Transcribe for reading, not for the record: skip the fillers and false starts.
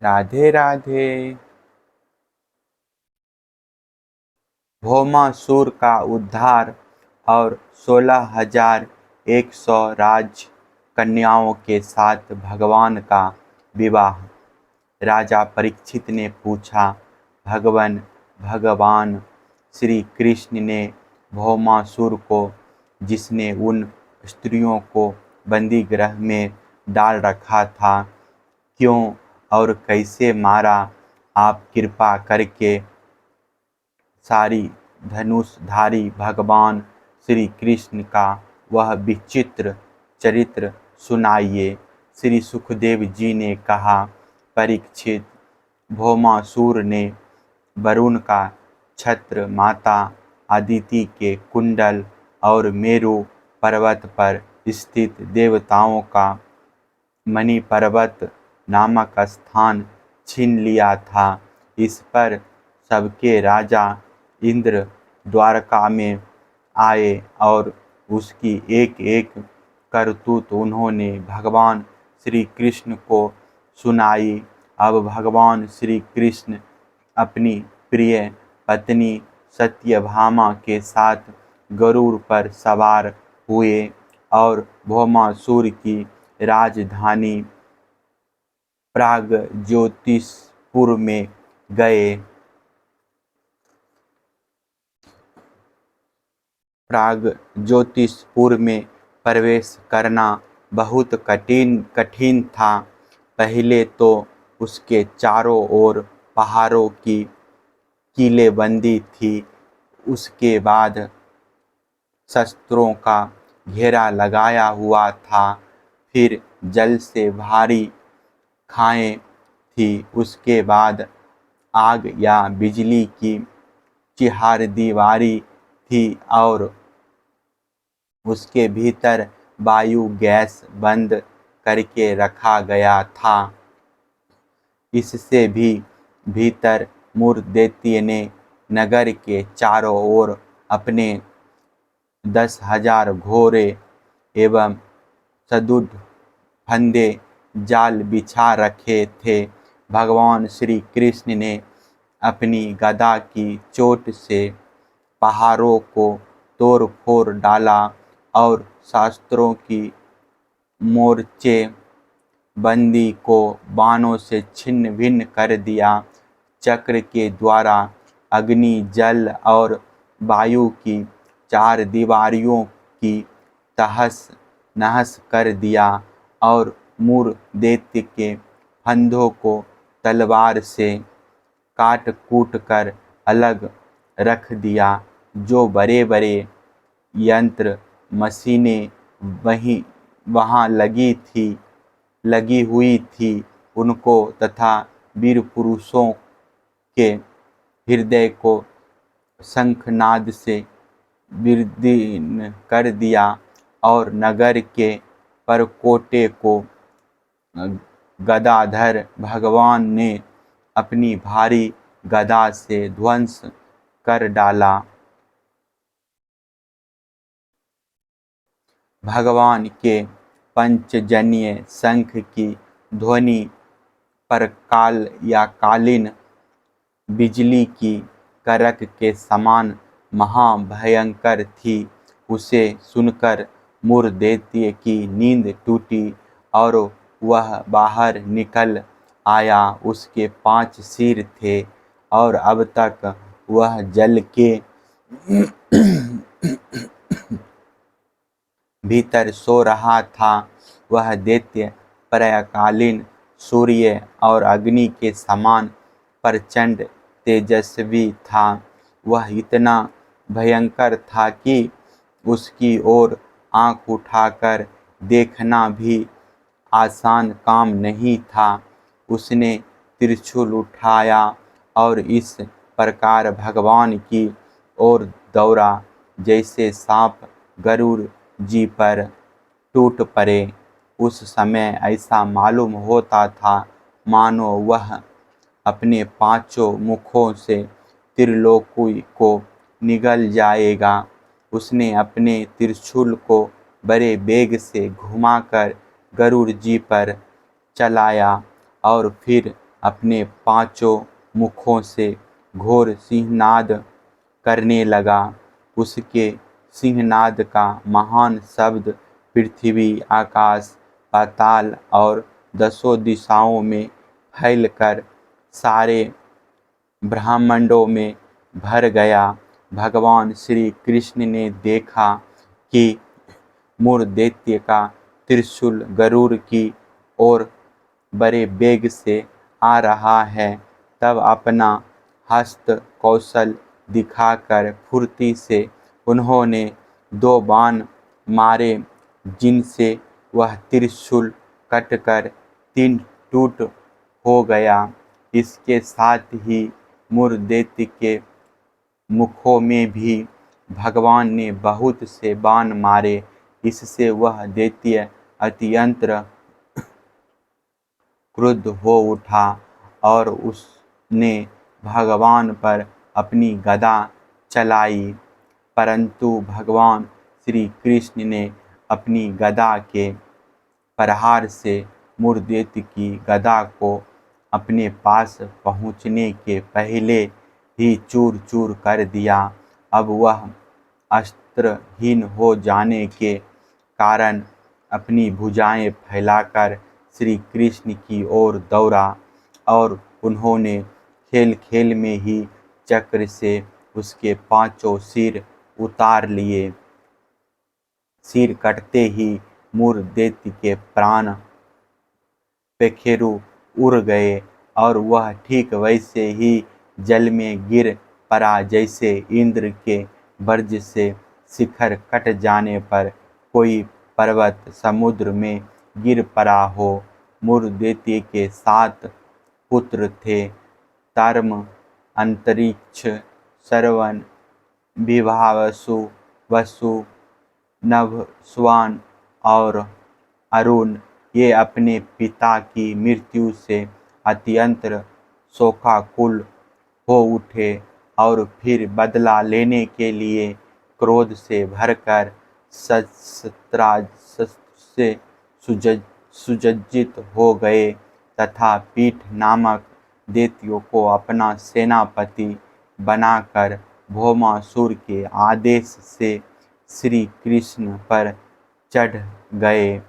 राधे राधे। भौमासुर का उद्धार और 16,100 राज कन्याओं के साथ भगवान का विवाह। राजा परीक्षित ने पूछा, भगवान श्री कृष्ण ने भौमासुर को, जिसने उन स्त्रियों को बंदी गृह में डाल रखा था, क्यों और कैसे मारा? आप कृपा करके सारी धनुषधारी भगवान श्री कृष्ण का वह विचित्र चरित्र सुनाइए। श्री सुखदेव जी ने कहा, परीक्षित, भौमासुर ने वरुण का छत्र, माता अदिति के कुंडल और मेरु पर्वत पर स्थित देवताओं का मणि पर्वत नामक स्थान छीन लिया था। इस पर सबके राजा इंद्र द्वारका में आए और उसकी एक एक करतूत उन्होंने भगवान श्री कृष्ण को सुनाई। अब भगवान श्री कृष्ण अपनी प्रिय पत्नी सत्यभामा के साथ गरुड़ पर सवार हुए और भौमासुर की राजधानी प्रागज्योतिषपुर में गए। प्रागज्योतिषपुर में प्रवेश करना बहुत कठिन था। पहले तो उसके चारों ओर पहाड़ों की किलेबंदी थी। उसके बाद शस्त्रों का घेरा लगाया हुआ था। फिर जल से भारी खाएं थी। उसके बाद आग या बिजली की चिहारदीवारी थी और उसके भीतर वायु गैस बंद करके रखा गया था। इससे भी भीतर मूर्दैत्य ने नगर के चारों ओर अपने 10,000 घोड़े एवं सदुढ़ फंदे जाल बिछा रखे थे। भगवान श्री कृष्ण ने अपनी गदा की चोट से पहाड़ों को तोड़ फोड़ डाला और शास्त्रों की मोर्चे बंदी को बाणों से छिन्न भिन्न कर दिया। चक्र के द्वारा अग्नि, जल और वायु की चार दीवारियों की तहस नहस कर दिया और मूर्दैत्य के फंदों को तलवार से काट कूट कर अलग रख दिया। जो बड़े बड़े यंत्र मशीनें वहाँ लगी हुई थी, उनको तथा वीर पुरुषों के हृदय को शंखनाद से विदीर्ण कर दिया और नगर के परकोटे को गदाधर भगवान ने अपनी भारी गदा से ध्वंस कर डाला। भगवान के पंचजन्य शंख की ध्वनि परकाल या कालीन बिजली की करक के समान महाभयंकर थी। उसे सुनकर मूर्दैत्य की नींद टूटी और वह बाहर निकल आया। उसके 5 सिर थे और अब तक वह जल के भीतर सो रहा था। वह दैत्य प्रलयकालीन सूर्य और अग्नि के समान प्रचंड तेजस्वी था। वह इतना भयंकर था कि उसकी ओर आंख उठाकर देखना भी आसान काम नहीं था। उसने त्रिशूल उठाया और इस प्रकार भगवान की ओर दौड़ा जैसे सांप गरुड़ जी पर टूट पड़े। उस समय ऐसा मालूम होता था मानो वह अपने 5 मुखों से त्रिलोकी को निगल जाएगा। उसने अपने त्रिशूल को बड़े वेग से घुमाकर गरुड़ जी पर चलाया और फिर अपने पांचों मुखों से घोर सिंहनाद करने लगा। उसके सिंहनाद का महान शब्द पृथ्वी, आकाश, पाताल और 10 दिशाओं में फैलकर सारे ब्रह्मांडों में भर गया। भगवान श्री कृष्ण ने देखा कि मूर दैत्य का त्रिशूल गरुड़ की ओर बड़े वेग से आ रहा है। तब अपना हस्त कौशल दिखाकर फुर्ती से उन्होंने 2 बाण मारे, जिनसे वह त्रिशूल कटकर 3 टूट हो गया। इसके साथ ही मूर दैत्य के मुखों में भी भगवान ने बहुत से बाण मारे। इससे वह दैत्य अत्यंत क्रुद्ध हो उठा और उसने भगवान पर अपनी गदा चलाई, परंतु भगवान श्री कृष्ण ने अपनी गदा के प्रहार से मूर दैत्य की गदा को अपने पास पहुँचने के पहले ही चूर चूर कर दिया। अब वह अस्त्रहीन हो जाने के कारण अपनी भुजाएं फैलाकर श्री कृष्ण की ओर दौड़ा और उन्होंने खेल खेल में ही चक्र से उसके 5 सिर उतार लिए। सिर कटते ही मूर दैत्य के प्राण पेखेरु उड़ गए और वह ठीक वैसे ही जल में गिर पड़ा जैसे इंद्र के वज्र से शिखर कट जाने पर कोई पर्वत समुद्र में गिर पड़ा हो। मूर दैत्य के 7 पुत्र थे, धर्म, अंतरिक्ष, श्रवण, विभावसु, वसु, नभस्वान और अरुण। ये अपने पिता की मृत्यु से अत्यंत शोकाकुल हो उठे और फिर बदला लेने के लिए क्रोध से भरकर शस्त्रास्त्र से सुसज्जित हो गए तथा पीठ नामक दैत्यों को अपना सेनापति बनाकर भौमासुर के आदेश से श्री कृष्ण पर चढ़ गए।